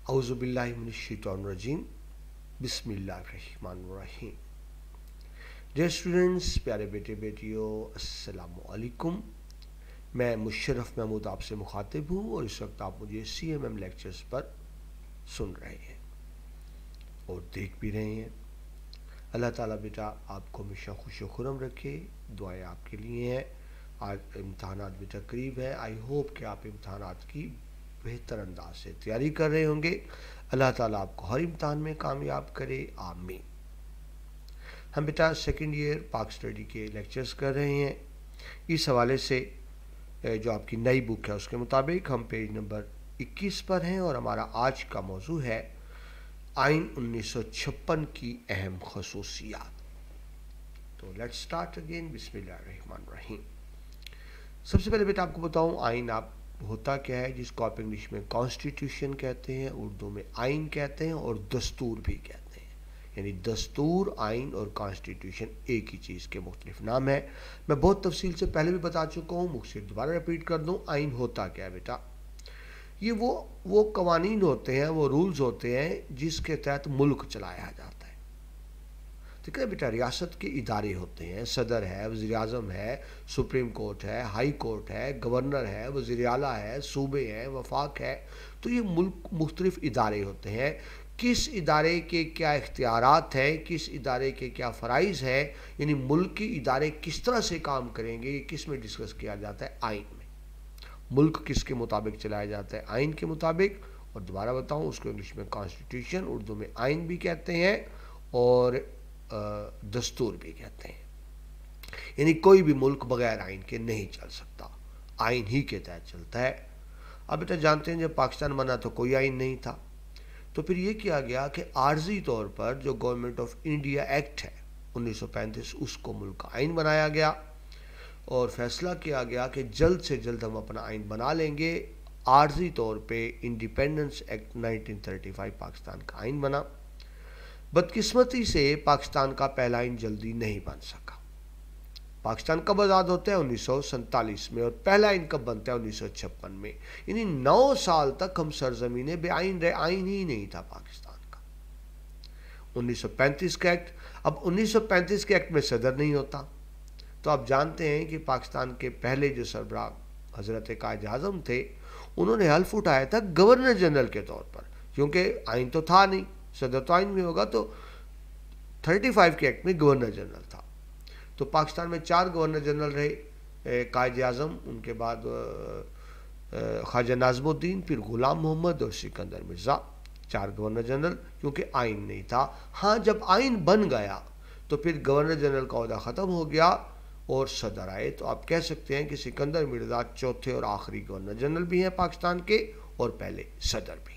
औज़ुबिल्लाहि मिनश्शैतानिर्रजीम बिस्मिल्लाहिर्रहमानिर्रहीम। Dear students, प्यारे बेटे बेटियों, अस्सलामु अलैकुम। मैं मुशर्रफ महमूद आपसे मुखातिब हूँ और इस वक्त आप मुझे CMM लेक्चर्स पर सुन रहे हैं और देख भी रहे हैं। अल्लाह ताला बेटा आपको हमेशा खुश खुरम रखे, दुआएं आपके लिए हैं। आज इम्तहानात बेटा करीब है। आई होप कि आप इम्तहानात की बेहतर अंदाज से तैयारी कर रहे होंगे। अल्लाह ताला आपको हर इम्तहान में कामयाब करे, आमीन। हम बेटा सेकंड ईयर पाक स्टडी के लेक्चर्स कर रहे हैं। इस हवाले से जो आपकी नई बुक है उसके मुताबिक हम पेज नंबर 21 पर हैं और हमारा आज का मौजू है आइन 1956 की अहम खसूसियात। तो लेट्स स्टार्ट अगेन, बिस्मिल्लाहिर्रहमानिर्रहीम। सबसे पहले बेटा आपको बताऊं आइन आप होता क्या है, जिसको आप इंग्लिश में कॉन्स्टिट्यूशन कहते हैं, उर्दू में आइन कहते हैं और दस्तूर भी कहते हैं। यानी दस्तूर, आइन और कॉन्स्टिट्यूशन एक ही चीज़ के मुख्तलिफ नाम है। मैं बहुत तफसील से पहले भी बता चुका हूँ, मुझसे दोबारा रिपीट कर दूँ। आइन होता क्या है बेटा, ये वो कवानीन होते हैं, वो रूल्स होते हैं जिसके तहत मुल्क चलाया जाता है। ठीक है बेटा, रियासत के इदारे होते हैं, सदर है, वज़ीर आज़म है, सुप्रीम कोर्ट है, हाई कोर्ट है, गवर्नर है, वज़ीर आला है, सूबे हैं, वफाक है। तो ये मुल्क मुख्तलिफ इदारे होते हैं। किस इदारे के क्या इख्तियारात हैं, किस इदारे के क्या फ़राइज़ है, यानी मुल्क के इदारे किस तरह से काम करेंगे, ये किस में डिस्कस किया जाता है, आइन में। मुल्क किसके मुताबिक चलाया जाता है, आइन के मुताबिक। और दोबारा बताऊं, उसको इंग्लिश में कॉन्स्टिट्यूशन, उर्दू में आइन भी कहते हैं और दस्तूर भी कहते हैं। यानी कोई भी मुल्क बगैर आइन के नहीं चल सकता, आइन ही के तहत चलता है। अब बेटा जानते हैं जब पाकिस्तान बना तो कोई आइन नहीं था, तो फिर ये किया गया कि आर्जी तौर पर जो गवर्नमेंट ऑफ इंडिया एक्ट है 1935, उसको मुल्क का आइन बनाया गया और फैसला किया गया कि जल्द से जल्द हम अपना आइन बना लेंगे। आर्जी तौर पे इंडिपेंडेंस एक्ट 1935 पाकिस्तान का आइन बना। बदकिस्मती से पाकिस्तान का पहला आइन जल्दी नहीं बन सका। पाकिस्तान कब आज़ाद होता है, 1947 में, और पहला आइन कब बनता है, 1956 में। यानी 9 साल तक हम सरजमीने बेआइन रहे, आइन ही नहीं था पाकिस्तान का। 1935 का एक्ट, अब 1935 के एक्ट में सदर नहीं होता, तो आप जानते हैं कि पाकिस्तान के पहले जो सरबराह हज़रत कायद आज़म थे, उन्होंने हल्फ उठाया था गवर्नर जनरल के तौर पर, क्योंकि आइन तो था नहीं, सदर तो आइन में होगा। तो 35 के एक्ट में गवर्नर जनरल था। तो पाकिस्तान में 4 गवर्नर जनरल रहे, कायद आज़म, उनके बाद ख्वाजा नाज़मुद्दीन, फिर ग़ुलाम मोहम्मद और सिकंदर मिर्ज़ा। 4 गवर्नर जनरल, क्योंकि आइन नहीं था। हाँ, जब आइन बन गया तो फिर गवर्नर जनरल का ओहदा ख़त्म हो गया और सदर आए। तो आप कह सकते हैं कि सिकंदर मिर्ज़ा चौथे और आखिरी गवर्नर जनरल भी हैं पाकिस्तान के और पहले सदर भी हैं।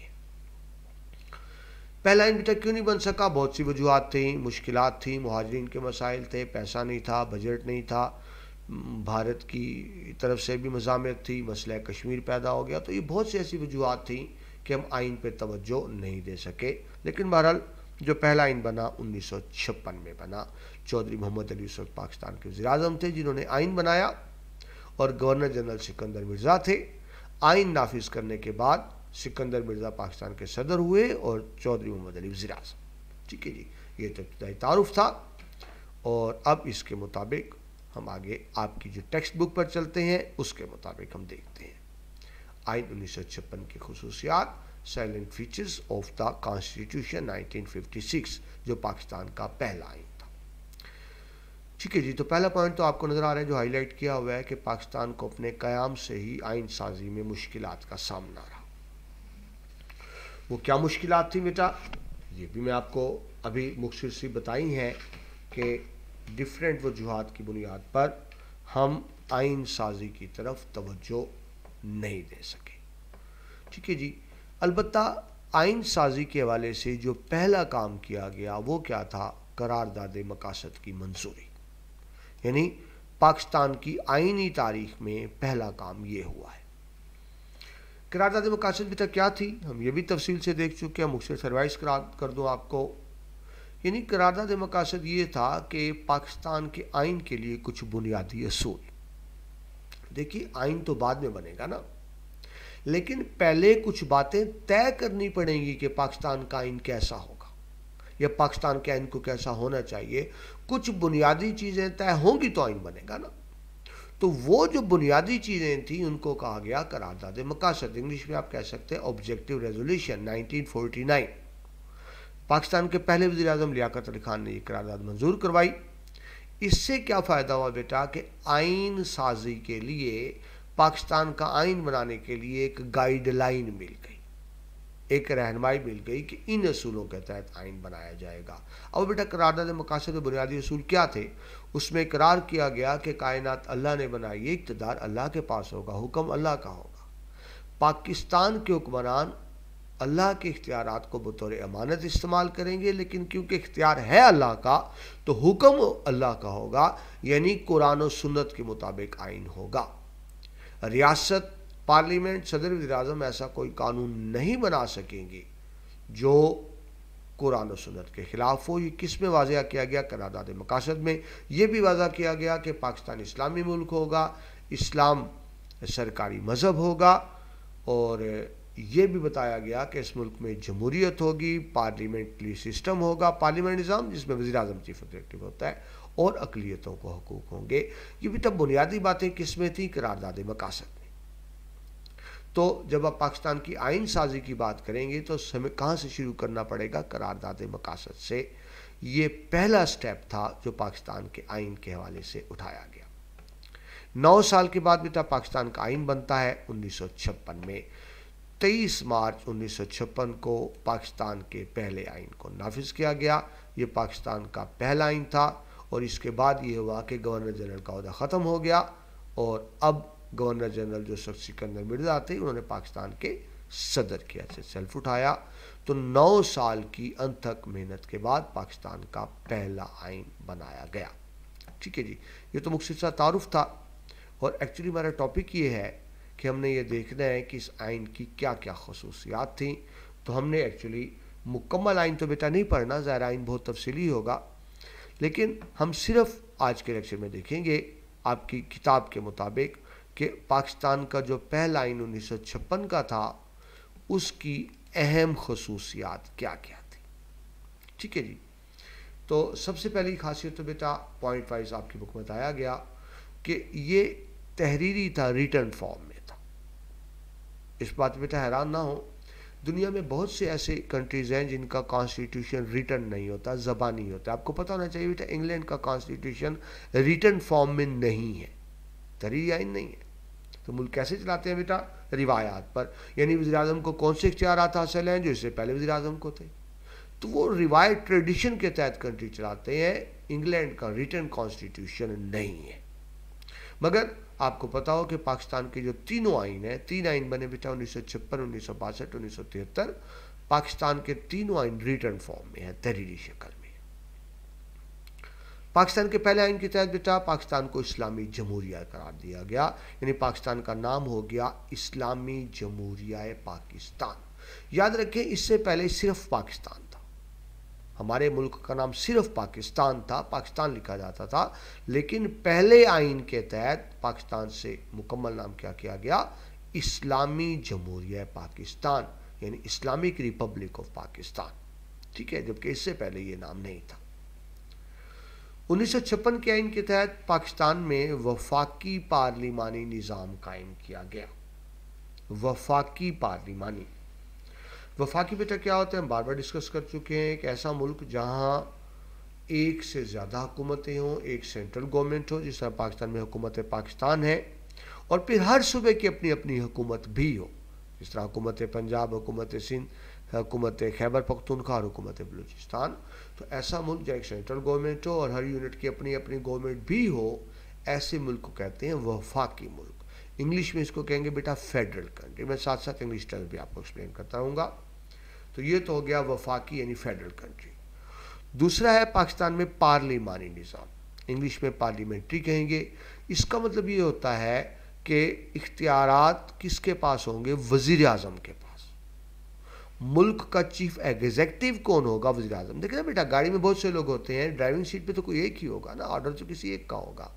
पहला आइन बेटा क्यों नहीं बन सका, बहुत सी वजूहात थी, मुश्किलात थी, मुहाजिरीन के मसाइल थे, पैसा नहीं था, बजट नहीं था, भारत की तरफ से भी मज़ामत थी, मसला कश्मीर पैदा हो गया। तो ये बहुत सी ऐसी वजूहात थी कि हम आइन पर तवज्जो नहीं दे सके। लेकिन बहरहाल जो पहला आइन बना 1956 में बना। चौधरी मोहम्मद अली उस वक्त पाकिस्तान के वज़ीर आज़म थे जिन्होंने आइन बनाया और गवर्नर जनरल सिकंदर मिर्ज़ा थे। आइन नाफिज करने के बाद सिकंदर मिर्ज़ा पाकिस्तान के सदर हुए और चौधरी मोहम्मद अली वज़ीर आज़म। ठीक है जी, ये तो इब्तदाई तारुफ था। और अब इसके मुताबिक हम आगे आपकी जो टेक्स्ट बुक पर चलते हैं उसके मुताबिक हम देखते हैं आइन 1956 की खसूसियात, salient features of the constitution 1956, जो पाकिस्तान का पहला आइन था। ठीक है जी, तो पहला पॉइंट तो आपको नज़र आ रहा है जो हाईलाइट किया हुआ है कि पाकिस्तान को अपने क़याम से ही आइन साजी में मुश्किलात का सामना रहा। वो क्या मुश्किलात थी बेटा, ये भी मैं आपको अभी मुख्तसर सी बताई हैं कि डिफरेंट वजूहात की बुनियाद पर हम आइन साजी की तरफ तवज्जो नहीं दे सके। ठीक है जी, अलबत्ता आइन साजी के हवाले से जो पहला काम किया गया वो क्या था, करारदाद मकासद की मंजूरी। यानी पाकिस्तान की आइनी तारीख में पहला काम ये हुआ है। करारदाद मकासद बेटा क्या थी, हम ये भी तफसील से देख चुके हैं, मुझसे सरवाइज कर दूँ आपको। यानी करारदाद मकासद ये था कि पाकिस्तान के आइन के लिए कुछ बुनियादी असूल। देखिए आइन तो बाद में बनेगा ना, लेकिन पहले कुछ बातें तय करनी पड़ेंगी कि पाकिस्तान का आइन कैसा होगा या पाकिस्तान के आइन को कैसा होना चाहिए। कुछ बुनियादी चीज़ें तय होंगी तो आइन बनेगा ना। तो वो जो बुनियादी चीज़ें थी उनको कहा गया करारदाद मकासद, इंग्लिश में आप कह सकते हैं ऑब्जेक्टिव रेजोल्यूशन 1949। पाकिस्तान के पहले वज़ीर आज़म लियाकत अली खान ने ये करारदाद मंजूर करवाई। इससे क्या फ़ायदा हुआ बेटा कि आइन साजी के लिए, पाकिस्तान का आइन बनाने के लिए एक गाइडलाइन मिल गई, एक रहनुमाई मिल गई कि इन असूलों के तहत आइन बनाया जाएगा। अब बेटा करारदाद मकासद के बुनियादी असूल क्या थे? उसमें इकरार किया गया कि कायनात अल्लाह ने बनाई, ये इक़्तिदार अल्लाह के पास होगा, हुक्म अल्लाह का होगा। पाकिस्तान के हुक्मरान अल्लाह के इख्तियारात को बतौर अमानत इस्तेमाल करेंगे, लेकिन क्योंकि इख्तियार है अल्लाह का तो हुक्म अल्लाह का होगा, यानी कुरान और सुन्नत के मुताबिक आइन होगा। रियासत, पार्लियामेंट, सदर वज़ीर आज़म ऐसा कोई कानून नहीं बना सकेंगे जो कुरान और सुन्नत के ख़िलाफ़ हो। ये किस में वाज़ह किया गया? करारदाद मकासद में। ये भी वाज़ह किया गया कि पाकिस्तान इस्लामी मुल्क होगा, इस्लाम सरकारी मज़हब होगा, और ये भी बताया गया कि इस मुल्क में जमहूरियत होगी, पार्लियामेंट्री सिस्टम होगा, पार्लियामेंट निज़ाम जिसमें वज़ीर आज़म चीफ एग्जीक्यूटिव होता है, और अक़लियतों को हकूक़ होंगे। ये भी तब बुनियादी बातें किस में थी? करारदाद मकासद में। तो जब आप पाकिस्तान की आइन साजी की बात करेंगे तो हमें कहाँ से शुरू करना पड़ेगा? करारदाद मकासद से। ये पहला स्टेप था जो पाकिस्तान के आइन के हवाले से उठाया गया। 9 साल के बाद बेटा पाकिस्तान का आइन बनता है 1956 में। 23 मार्च 1956 को पाकिस्तान के पहले आइन को नाफिज किया गया। ये पाकिस्तान का पहला आइन था, और इसके बाद ये हुआ कि गवर्नर जनरल का ओहदा ख़त्म हो गया, और अब गवर्नर जनरल जो शख्स सिकंदर मिर्ज़ा थे उन्होंने पाकिस्तान के सदर की हैसियत से सेल्फ उठाया। तो 9 साल की अनथक मेहनत के बाद पाकिस्तान का पहला आइन बनाया गया। ठीक है जी, ये तो मुख्तसर तारुफ था, और एक्चुअली हमारा टॉपिक ये है कि हमने ये देखना है कि इस आइन की क्या क्या खसूसियात थी। तो हमने एक्चुअली मुकम्मल आइन तो बेटा नहीं पढ़ना, ज़ाहिर आइन बहुत तफसीली होगा, लेकिन हम सिर्फ आज के लेक्चर में देखेंगे आपकी किताब के मुताबिक कि पाकिस्तान का जो पहला आइन 1956 का था उसकी अहम खसूसियात क्या क्या थी। ठीक है जी, तो सबसे पहली खासियत तो बेटा पॉइंट वाइज आपकी बुक में बताया गया कि ये तहरीरी था, रिटर्न फॉर्म में था। इस बात पे बेटा हैरान ना हो, दुनिया में बहुत से ऐसे कंट्रीज़ हैं जिनका कॉन्स्टिट्यूशन रिटर्न नहीं होता, ज़बानी होता है। आपको पता होना चाहिए बेटा इंग्लैंड का कॉन्स्टिट्यूशन रिटर्न फॉर्म में नहीं है, तहरीरी आइन नहीं है। तो मुल्क कैसे चलाते हैं बेटा? रिवायात पर, यानी वज़ीर आज़म को कौन से इख्तियारात हासिल हैं जो इससे पहले वज़ीर आज़म को थे, तो वो रिवायत ट्रेडिशन के तहत कंट्री चलाते हैं। इंग्लैंड का रिटर्न कॉन्स्टिट्यूशन नहीं है। मगर आपको पता हो कि पाकिस्तान के जो तीनों आइन हैं, 3 आइन बने बेटा 1956, 1962, 1973, पाकिस्तान के तीनों आइन रिटर्न फॉर्म में है, तहरीरी शक्ल में। पाकिस्तान के पहले आइन के तहत बेटा पाकिस्तान को इस्लामी जमहूरिया करार दिया गया, यानी पाकिस्तान का नाम हो गया इस्लामी जमहूरिया पाकिस्तान। याद रखें, इससे पहले सिर्फ पाकिस्तान था, हमारे मुल्क का नाम सिर्फ पाकिस्तान था, पाकिस्तान लिखा जाता था। लेकिन पहले आइन के तहत पाकिस्तान से मुकम्मल नाम क्या किया गया? इस्लामी जमहूरिया पाकिस्तान, यानी इस्लामिक रिपब्लिक ऑफ पाकिस्तान। ठीक है, जबकि इससे पहले ये नाम नहीं था। 1956 के आइन के तहत पाकिस्तान में वफाकी पार्लिमानी निज़ाम कायम किया गया। वफाकी पार्लिमानी, वफाकी बेटा क्या होता है हम बार बार डिस्कस कर चुके हैं। एक ऐसा मुल्क जहां एक से ज़्यादा हुकूमतें हों, एक सेंट्रल गवर्नमेंट हो, जिस तरह पाकिस्तान में हुकूमत पाकिस्तान है, और फिर हर सूबे की अपनी अपनी हुकूमत भी हो, जिस तरह हुकूमत पंजाब, हुकूमत सिंध, हुकूमत खैबर पख्तूनख्वा और हुकूमत बलूचिस्तान। तो ऐसा मुल्क जहाँ एक सेंट्रल गवर्नमेंट हो और हर यूनिट की अपनी अपनी गवर्नमेंट भी हो, ऐसे मुल्क को कहते हैं वफाकी मुल्क। इंग्लिश में इसको कहेंगे बेटा फेडरल कंट्री। मैं साथ साथ इंग्लिश टर्म भी आपको एक्सप्लेन करता रहूँगा। तो ये तो हो गया वफाकी यानी फेडरल कंट्री। दूसरा है पाकिस्तान में पार्लिमानी निज़ाम, इंग्लिश में पार्लियामेंट्री कहेंगे। इसका मतलब ये होता है कि इख्तियारात किसके पास होंगे? वज़ीर आज़म के पास। मुल्क का चीफ एग्जीक्यूटिव कौन होगा? वज़ीर आज़म। देखिए ना बेटा, गाड़ी में बहुत से लोग होते हैं, ड्राइविंग सीट पे तो कोई एक ही होगा ना, ऑर्डर तो किसी एक का होगा।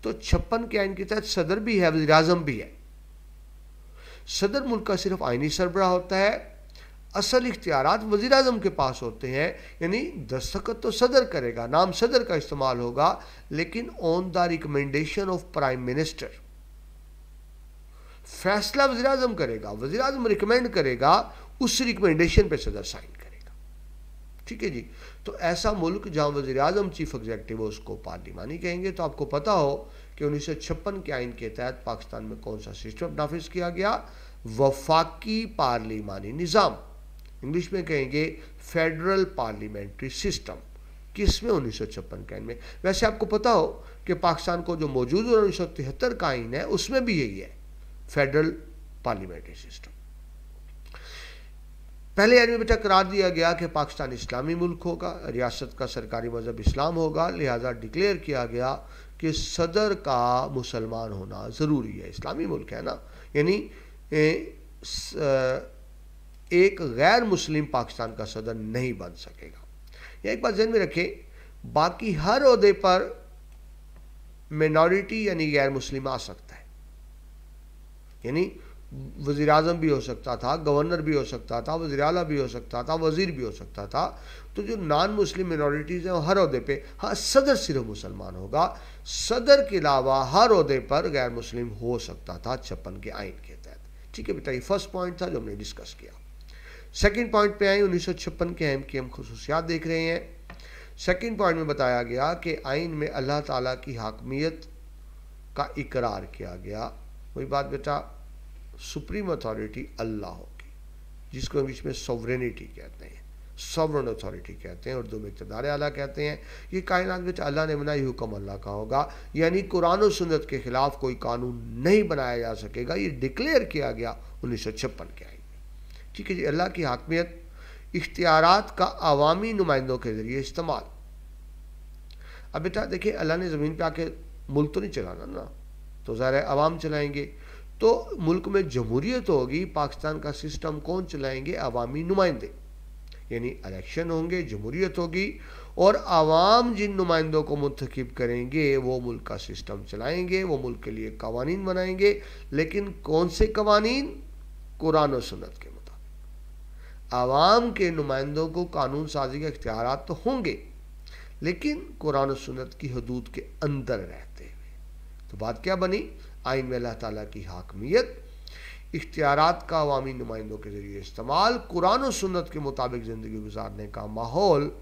तो 56 के आइन के तहत सदर भी है, वज़ीर आज़म भी है। सदर मुल्क का सिर्फ आइनी सरबराह होता है, असल इख्तियारात वज़ीर आज़म के पास होते हैं। यानी दस्तखत तो सदर करेगा, नाम सदर का इस्तेमाल होगा, लेकिन on the recommendation of prime minister. फैसला वज़ीर आज़म करेगा, वज़ीर आज़म रिकमेंड करेगा, उस रिकमेंडेशन पे सदर साइन करेगा। ठीक है जी। तो ऐसा मुल्क जहाँ वज़ीर आज़म चीफ एग्जीक्यूटिव हो उसको पार्लिमानी कहेंगे। तो आपको पता हो कि 1956 के आइन के तहत पाकिस्तान में कौन सा सिस्टम नाफिज किया गया? वफाकी पार्लिमानी निज़ाम, इंग्लिश में कहेंगे फेडरल पार्लियामेंट्री सिस्टम। किसमें? 1956 के आइन में। वैसे आपको पता हो कि पाकिस्तान को जो मौजूद 1973 का आइन है उसमें भी यही है, फेडरल पार्लियामेंट्री सिस्टम। पहले आइन में बेटा करार दिया गया कि पाकिस्तान इस्लामी मुल्क होगा, रियासत का सरकारी मजहब इस्लाम होगा, लिहाजा डिक्लेयर किया गया कि सदर का मुसलमान होना ज़रूरी है। इस्लामी मुल्क है ना, यानी एक गैर मुस्लिम पाकिस्तान का सदर नहीं बन सकेगा। यह एक बात ध्यान में रखें, बाकी हर ओहदे पर मिनॉरिटी यानी गैर मुस्लिम आ सकता है। यानी वज़ीर आज़म भी हो सकता था, गवर्नर भी हो सकता था, वज़ीर आला भी हो सकता था, वज़ीर भी हो सकता था। तो जो नॉन मुस्लिम मिनॉरिटीज़ हैं हर ओहदे पे, हाँ सदर सिर्फ मुसलमान होगा, सदर के अलावा हर ओहदे पर गैर मुस्लिम हो सकता था 56 के आइन के तहत। ठीक है बेटा, ये फर्स्ट पॉइंट था जो हमने डिस्कस किया। सेकंड पॉइंट पे आए, 1956 के आइन की हम खुसूसियात देख रहे हैं। सेकंड पॉइंट में बताया गया कि आइन में अल्लाह ताला की हाकमियत का इकरार किया गया। वही बात बेटा, सुप्रीम अथॉरिटी अल्लाह होगी, जिसको इंग्लिश में सॉवरेनिटी कहते हैं, सॉवरेन अथॉरिटी कहते हैं, उर्दू में इक़्तिदार आला कहते हैं। ये कायनात में अल्लाह ने बनाई, हुक्म अल्लाह का होगा, यानी कुरान और सुन्नत के खिलाफ कोई कानून नहीं बनाया जा सकेगा। ये डिक्लेयर किया गया 1956 के आइन में। ठीक है जी। अल्लाह की हाकमियत, इख्तियारात का अवामी नुमाइंदों के ज़रिए इस्तेमाल। अब बेटा देखिए, अल्लाह ने ज़मीन पर आके मुल्क तो नहीं चलाना ना, तो ज़ाहिर है अवाम चलाएंगे। तो मुल्क में जमहूरियत होगी, पाकिस्तान का सिस्टम कौन चलाएंगे? अवामी नुमाइंदे, यानी इलेक्शन होंगे, जमहूरियत होगी, और आवाम जिन नुमाइंदों को मुंतखब करेंगे वो मुल्क का सिस्टम चलाएंगे, वो मुल्क के लिए कवानीन बनाएंगे। लेकिन कौन से कवानीन? कुरान और सुन्नत के मुताबिक। आवाम के नुमाइंदों को कानून साजी के इख्तियारात तो होंगे, लेकिन कुरान और सुन्नत की हदूद के अंदर रहते हुए। तो बात क्या बनी? आइन में अल्लाह ताला की हाकमियत, इख्तियारात का अवामी नुमाइंदों के ज़रिए इस्तेमाल, कुरान और सुन्नत के मुताबिक ज़िंदगी गुजारने का माहौल,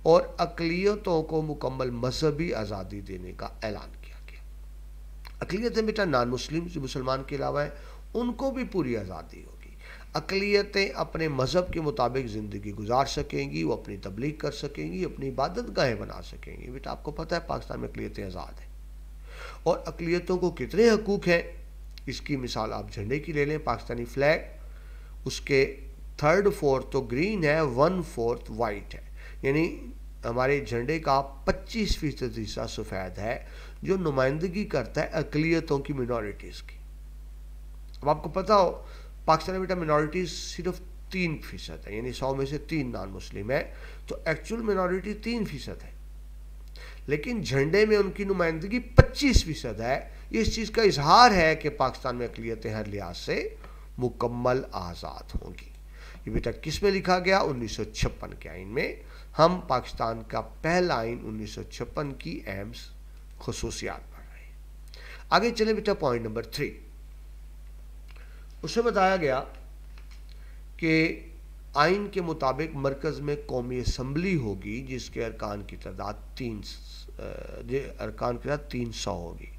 और अक़लियतों को मुकम्मल मजहबी आज़ादी देने का ऐलान किया गया। अक़लियतें बेटा नॉन मुस्लिम जो मुसलमान के अलावा हैं उनको भी पूरी आज़ादी होगी। अक़लियतें अपने मज़हब के मुताबिक ज़िंदगी गुजार सकेंगी, वो अपनी तबलीग कर सकेंगी, अपनी इबादत गाहें बना सकेंगी। बेटा आपको पता है पाकिस्तान में अक़लियतें आज़ाद हैं, और अक़लियतों को कितने हकूक़ हैं इसकी मिसाल आप झंडे की ले लें। पाकिस्तानी फ्लैग, उसके 3/4 तो ग्रीन है, 1/4 वाइट है, यानी हमारे झंडे का 25% हिस्सा सफ़ेद है, जो नुमाइंदगी करता है अक़लियतों की, मिनॉरिटीज़ की। अब आपको पता हो पाकिस्तान में बेटा मिनॉरिटीज़ सिर्फ 3% है, यानी 100 में से 3 नॉन मुस्लिम है, तो एक्चुअल मिनॉरिटी 3% है, लेकिन झंडे में उनकी नुमाइंदगी 25% है। इस चीज़ का इजहार है कि पाकिस्तान में अक़लियतें हर लिहाज से मुकम्मल आज़ाद होंगी। ये बेटा किस में लिखा गया? 1956 के आइन में। हम पाकिस्तान का पहला आइन 1956 की अहम खुसूसियात पढ़ रहे हैं। आगे चले बेटा, पॉइंट नंबर 3। उसमें बताया गया कि आइन के मुताबिक मरकज़ में कौमी असम्बली होगी, जिसके अरकान की तादाद 300 होगी।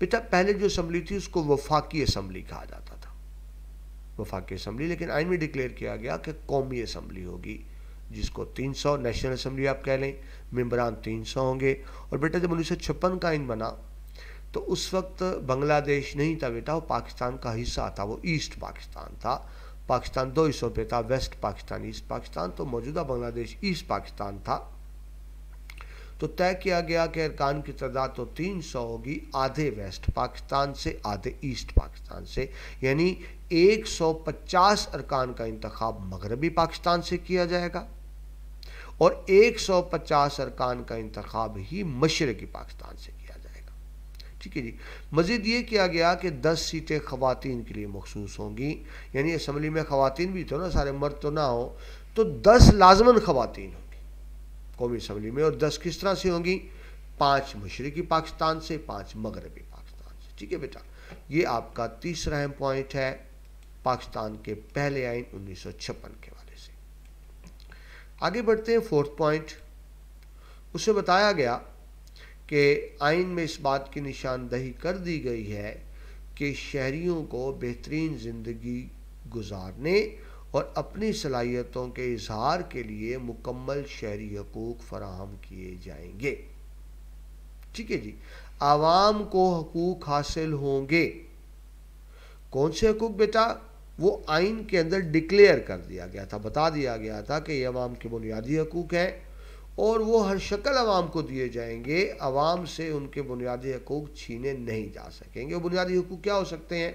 बेटा पहले जो असम्बली थी उसको वफाकी असम्बली कहा जाता था, वफाकी असम्बली, लेकिन आइन में डिक्लेयर किया गया कि कौमी असम्बली होगी, जिसको 300 नेशनल असम्बली आप कह लें, मेंबरान 300 होंगे। और बेटा जब 1956 का आइन बना तो उस वक्त बांग्लादेश नहीं था बेटा, वो पाकिस्तान का हिस्सा था, वो ईस्ट पाकिस्तान था। पाकिस्तान 2 हिस्सों पे था, वेस्ट पाकिस्तान, ईस्ट पाकिस्तान। तो मौजूदा बांग्लादेश ईस्ट पाकिस्तान था। तो तय किया गया कि अरकान की तादाद तो 300 होगी, आधे वेस्ट पाकिस्तान से, आधे ईस्ट पाकिस्तान से, यानी 150 अरकान का इंतखाब मगरबी पाकिस्तान से किया जाएगा, और 150 अरकान का इंतखाब ही मशरक़ी पाकिस्तान से किया जाएगा। ठीक है जी। मज़ीद ये किया गया कि 10 सीटें ख़वातीन के लिए मखसूस होंगी, यानी असम्बली में ख़वातीन भी तो ना, सारे मर्द तो ना हो, तो 10 लाजमन ख़वातीन होंगी कौमी असम्बली में। और 10 किस तरह से होंगी? 5 मशरक़ी पाकिस्तान से, 5 मगरबी पाकिस्तान से। ठीक है बेटा, ये आपका तीसरा अहम पॉइंट है पाकिस्तान के पहले आइन 1956 के वाले से। आगे बढ़ते हैं फोर्थ पॉइंट। उससे बताया गया कि आइन में इस बात की निशानदही कर दी गई है कि शहरियों को बेहतरीन ज़िंदगी गुजारने और अपनी सलाहियतों के इजहार के लिए मुकम्मल शहरी हकूक़ फराहम किए जाएंगे। ठीक है जी, आवाम को हकूक़ हासिल होंगे। कौन से हकूक़ बेटा? वो आइन के अंदर डिक्लेयर कर दिया गया था, बता दिया गया था कि ये अवाम के बुनियादी हकूक़ हैं और वो हर शक्ल अवाम को दिए जाएंगे। अवाम से उनके बुनियादी हकूक़ छीने नहीं जा सकेंगे। वो बुनियादी हकूक़ क्या हो सकते हैं?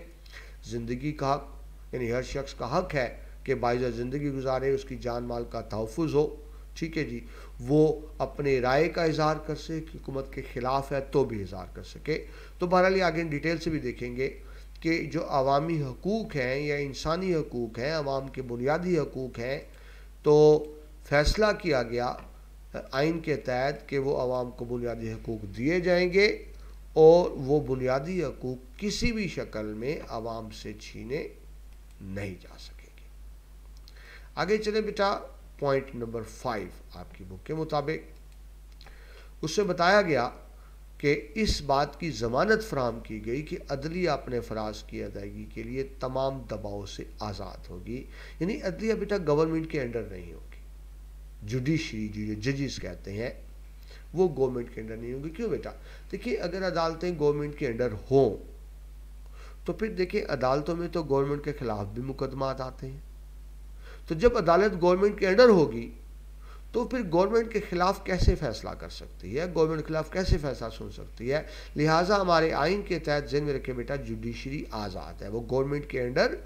ज़िंदगी का हक, यानी हर शख्स का हक है कि बाइज़्ज़त ज़िंदगी गुजारे, उसकी जान माल का तहफ़्फ़ुज़ हो। ठीक है जी, वो अपने राय का इज़हार कर सके, हुकूमत के ख़िलाफ़ है तो भी इज़हार कर सके। तो बहरहाल आगे डिटेल से भी देखेंगे कि जो अवामी हकूक़ हैं या इंसानी हकूक़ हैं, अवाम के बुनियादी हकूक़ हैं, तो फ़ैसला किया गया आइन के तहत कि वो अवाम को बुनियादी हकूक़ दिए जाएंगे और वो बुनियादी हकूक़ किसी भी शक्ल में अवाम से छीने नहीं जा सकेंगे। आगे चले बेटा, पॉइंट नंबर 5 आपकी बुक के मुताबिक उससे बताया गया कि इस बात की ज़मानत फराहम की गई कि अदलिया अपने फ़राज़ की अदायगी के लिए तमाम दबाव से आज़ाद होगी। यानी अदलिया बेटा गवर्नमेंट के अंडर नहीं होगी। जुडिशरी जो जजेस कहते हैं वो गवर्नमेंट के अंडर नहीं होंगी। क्यों बेटा? देखिए, अगर अदालतें गवर्नमेंट के अंडर हों तो फिर देखिए अदालतों में तो गवर्नमेंट के ख़िलाफ़ भी मुकदमात आते हैं। तो जब अदालत गवर्नमेंट के अंडर होगी तो फिर गवर्नमेंट के ख़िलाफ़ कैसे फ़ैसला कर सकती है, गवर्नमेंट के ख़िलाफ़ कैसे फ़ैसला सुन सकती है? लिहाजा हमारे आइन के तहत ज़हन में रखे बेटा, जुडिशरी आज़ाद है, वो गवर्नमेंट के अंडर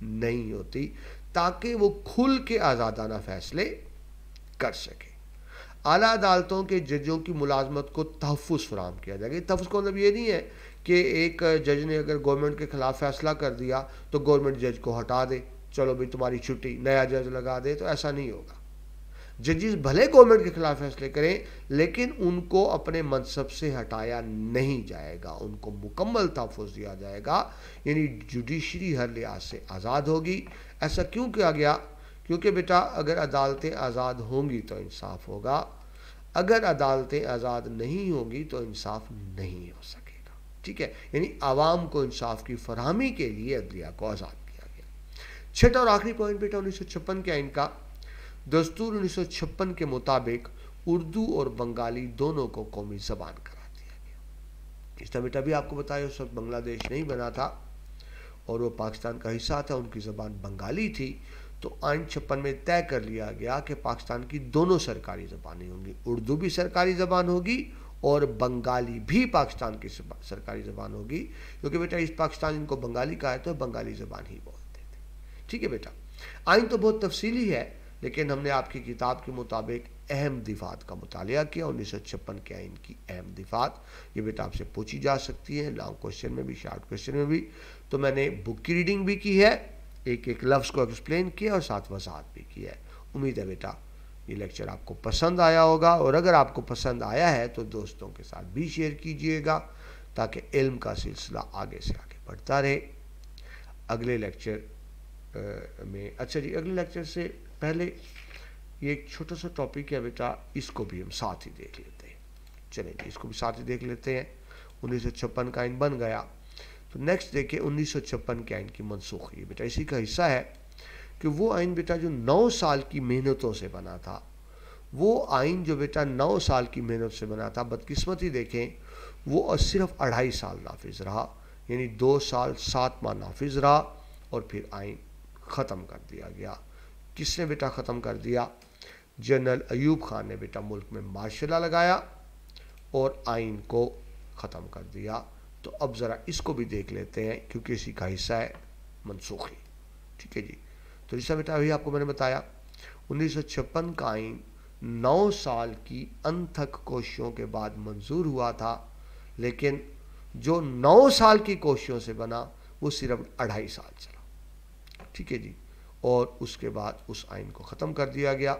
नहीं होती, ताकि वो खुल के आज़ादाना फ़ैसले कर सके। आला अदालतों के जजों की मुलाजमत को तहफ़्फ़ुज़ फराहम किया जाएगा। तहफ़्फ़ुज़ का मतलब ये नहीं है कि एक जज ने अगर गवर्नमेंट के ख़िलाफ़ फ़ैसला कर दिया तो गवर्नमेंट जज को हटा दे, चलो भाई तुम्हारी छुट्टी, नया जज लगा दे, तो ऐसा नहीं होगा। जजेस भले गवर्नमेंट के खिलाफ फैसले करें लेकिन उनको अपने मनसब से हटाया नहीं जाएगा, उनको मुकम्मल तहफ़्फ़ुज़ दिया जाएगा। यानी जुडिशरी हर लिहाज से आज़ाद होगी। ऐसा क्यों किया गया? क्योंकि बेटा अगर अदालतें आज़ाद होंगी तो इंसाफ होगा, अगर अदालतें आज़ाद नहीं होंगी तो इंसाफ नहीं हो सकेगा। ठीक है, यानी आवाम को इंसाफ की फरहमी के लिए अदलिया को आज़ाद किया गया। छठा और आखिरी पॉइंट बेटा 1956 के आइन का, दस्तूर 1956 के मुताबिक उर्दू और बंगाली दोनों को कौमी ज़बान करा दिया गया। इसका बेटा भी आपको बताया उस वक्त बांग्लादेश नहीं बना था और वो पाकिस्तान का हिस्सा था, उनकी ज़बान बंगाली थी। तो आइन 56 में तय कर लिया गया कि पाकिस्तान की दोनों सरकारी ज़बानें होंगी, उर्दू भी सरकारी ज़बान होगी और बंगाली भी पाकिस्तान की सरकारी ज़बान होगी। क्योंकि बेटा इस पाकिस्तान इनको बंगाली कहा है तो बंगाली ज़बान ही बोलते थे। ठीक है बेटा, आइन तो बहुत तफसीली है लेकिन हमने आपकी किताब के मुताबिक अहम दिफात का मुतालिया किया। 1956 के आइन की अहम दिफात ये बेटा आपसे पूछी जा सकती है, लॉन्ग क्वेश्चन में भी, शॉर्ट क्वेश्चन में भी। तो मैंने बुक की रीडिंग भी की है, एक एक लफ्ज़ को एक्सप्लेन किया और साथ वजाहत भी की है। उम्मीद है बेटा ये लेक्चर आपको पसंद आया होगा और अगर आपको पसंद आया है तो दोस्तों के साथ भी शेयर कीजिएगा ताकि इल्म का सिलसिला आगे से आगे बढ़ता रहे। अगले लेक्चर में, अच्छा जी, अगले लेक्चर से पहले ये एक छोटा सा टॉपिक है बेटा, इसको भी हम साथ ही देख लेते हैं। चलें जी, इसको भी साथ ही देख लेते हैं। 1956 का आइन बन गया तो नेक्स्ट देखिए 1956 के आइन की मनसूखी। बेटा इसी का हिस्सा है कि वो आइन बेटा जो 9 साल की मेहनतों से बना था, वो आइन जो बेटा 9 साल की मेहनत से बना था, बदकिस्मती देखें वो सिर्फ 2.5 साल नाफिज रहा, यानी 2 साल 7 माह नाफिज रहा और फिर आइन ख़त्म कर दिया गया। किसने बेटा ख़त्म कर दिया? जनरल अयूब खान ने बेटा मुल्क में मार्शल लॉ लगाया और आइन को ख़त्म कर दिया। तो अब ज़रा इसको भी देख लेते हैं क्योंकि इसी का हिस्सा है मनसूखी। ठीक है जी, तो जैसा बेटा अभी आपको मैंने बताया 1956 का आइन 9 साल की अनथक कोशिशों के बाद मंजूर हुआ था, लेकिन जो 9 साल की कोशिशों से बना वो सिर्फ 2.5 साल चला। ठीक है जी। और उसके बाद उस आइन को ख़त्म कर दिया गया।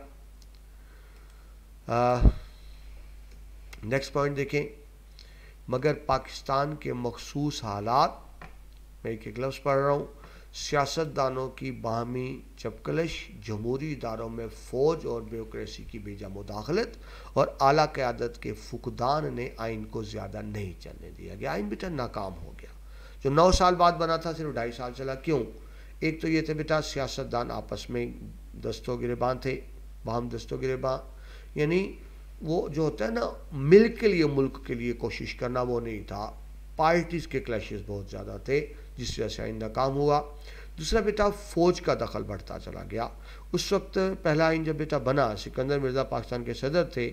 नेक्स्ट पॉइंट देखें, मगर पाकिस्तान के मखसूस हालात, मैं एक लफ्ज़ पढ़ रहा हूँ, सियासतदानों की बाहमी चपकलश, जमहूरी इदारों में फ़ौज और ब्यूरोक्रेसी की बेजा मुदाखलत और आला क़यादत के फुकदान ने आइन को ज़्यादा नहीं चलने दिया गया। आइन बेटा नाकाम हो गया। जो 9 साल बाद बना था सिर्फ 2.5 साल चला। क्यों? एक तो ये थे बेटा सियासतदान आपस में दस्तों गिरेबान थे, बाहम दस्तों गिरेबान, यानी वो जो होता है ना मिल्क के लिए, मुल्क के लिए कोशिश करना, वो नहीं था। पार्टीज़ के क्लैशेस बहुत ज़्यादा थे जिस वजह से आइन नाकाम हुआ। दूसरा बेटा फ़ौज का दखल बढ़ता चला गया। उस वक्त पहला आइन जब बेटा बना, सिकंदर मिर्ज़ा पाकिस्तान के सदर थे,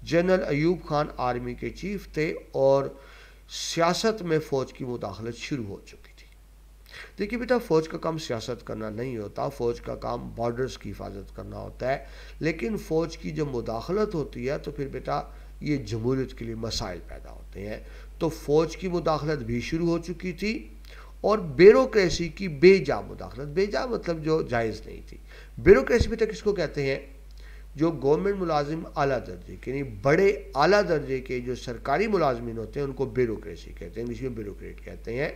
जनरल अयूब खान आर्मी के चीफ थे और सियासत में फ़ौज की मुदाखलत शुरू हो चुकी थी। देखिए बेटा, फ़ौज का काम सियासत करना नहीं होता, फ़ौज का काम बॉर्डर्स की हिफाजत करना होता है। लेकिन फ़ौज की जब मुदाखलत होती है तो फिर बेटा ये जमहूरियत के लिए मसाइल पैदा होते हैं। तो फ़ौज की मुदाखलत भी शुरू हो चुकी थी और ब्यूरोक्रेसी की बेजा मुदाखलत, बेजा मतलब जो जायज़ नहीं थी। ब्यूरोक्रेसी बेटा किसको कहते हैं? जो गवर्नमेंट मुलाजिम आला दर्जे के, यानी बड़े आला दर्जे के जो सरकारी मुलाजमीन होते हैं उनको ब्यूरोक्रेसी कहते हैं, इंग्लिश में ब्यूरोक्रेट कहते हैं।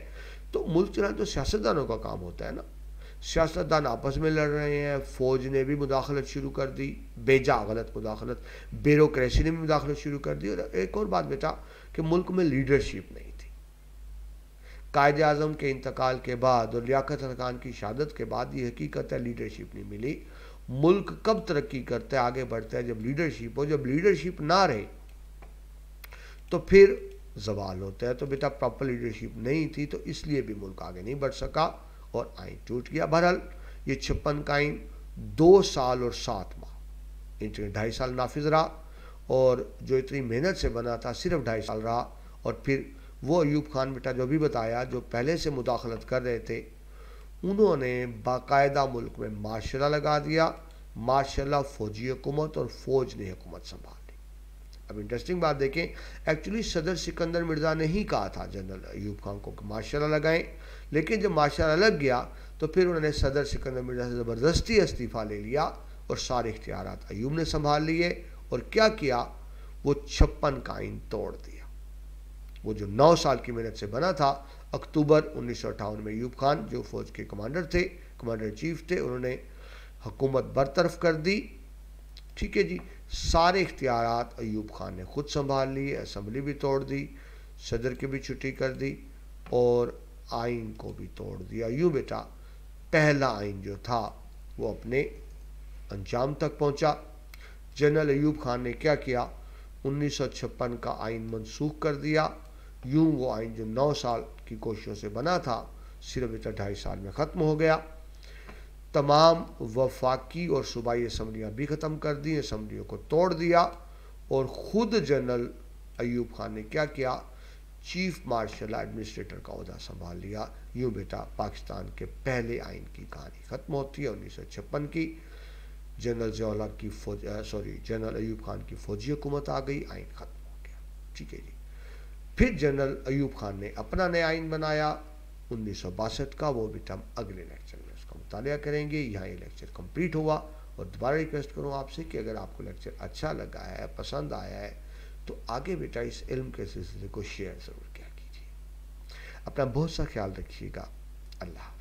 तो मुल्क चलाना तो सियासतदानों का काम होता है ना। सियासतदान आपस में लड़ रहे हैं, फ़ौज ने भी मुदाखलत शुरू कर दी, बेजा गलत मुदाखलत, ब्यूरोक्रेसी ने भी मुदाखलत शुरू कर दी। और एक और बात बेटा कि मुल्क में लीडरशिप नहीं थी। कायद आज़म के इंतकाल के बाद और लियाकत अली खान की शहादत के बाद ये हकीकत है लीडरशिप नहीं मिली। मुल्क कब तरक्की करता है, आगे बढ़ता है, जब लीडरशिप हो। जब लीडरशिप ना रहे तो फिर जवाल होता है। तो बेटा प्रॉपर लीडरशिप नहीं थी, तो इसलिए भी मुल्क आगे नहीं बढ़ सका और आइन टूट गया। बहरहाल ये 56 का आइन 2 साल और 7 माह, 2.5 साल नाफिज रहा और जो इतनी मेहनत से बना था सिर्फ 2.5 साल रहा। और फिर वो अयूब खान बेटा जो भी बताया, जो पहले से मुदाखलत कर रहे थे, उन्होंने बाकायदा मुल्क में मार्शल लगा दिया, मार्शल फौजी हुकूमत, और फ़ौज ने हुकूमत संभाल ली। अब इंटरेस्टिंग बात देखें, एक्चुअली सदर सिकंदर मिर्ज़ा ने ही कहा था जनरल अयूब खान को कि मार्शल लगाएं, लेकिन जब मार्शल लग गया तो फिर उन्होंने सदर सिकंदर मिर्ज़ा से ज़बरदस्ती इस्तीफ़ा ले लिया और सारे इख्तियारात अयूब ने संभाल लिए। और क्या किया, वो 56 का आइन तोड़ दिया। वो जो 9 साल की मेहनत से बना था, अक्टूबर 1958 में अयूब खान जो फ़ौज के कमांडर थे, कमांडर चीफ थे, उन्होंने हुकूमत बरतरफ कर दी। ठीक है जी। सारे इख्तियारात अयूब खान ने खुद संभाल लिए, असम्बली भी तोड़ दी, सदर की भी छुट्टी कर दी और आइन को भी तोड़ दिया। यूँ बेटा पहला आइन जो था वो अपने अंजाम तक पहुँचा। जनरल अयूब खान ने क्या किया, 1956 का आइन मनसूख कर दिया। यूँ वो आइन जो 9 साल की कोशिशों से बना था सिर्फ बेटा 2.5 साल में ख़त्म हो गया। तमाम वफाकी और सूबाई असम्बलियाँ भी ख़त्म कर दी, असम्बलियों को तोड़ दिया और ख़ुद जनरल अयूब खान ने क्या किया, चीफ मार्शल एडमिनिस्ट्रेटर का ओहदा संभाल लिया। यूँ बेटा पाकिस्तान के पहले आइन की कहानी ख़त्म होती है 1956 की। जनरल ज़िया की जनरल अयूब खान की फ़ौजी हुकूमत आ गई, आइन ख़त्म हो गया। ठीक है जी। फिर जनरल अयूब खान ने अपना नया आइन बनाया 1962 का, वो बेटा हम अगले लेक्चर में उसका मुतालिया करेंगे। यहाँ ये लेक्चर कंप्लीट हुआ और दोबारा रिक्वेस्ट करूँ आपसे कि अगर आपको लेक्चर अच्छा लगा है, पसंद आया है, तो आगे बेटा इस इल्म के सिलसिले को शेयर ज़रूर किया कीजिए। अपना बहुत सा ख्याल रखिएगा। अल्लाह।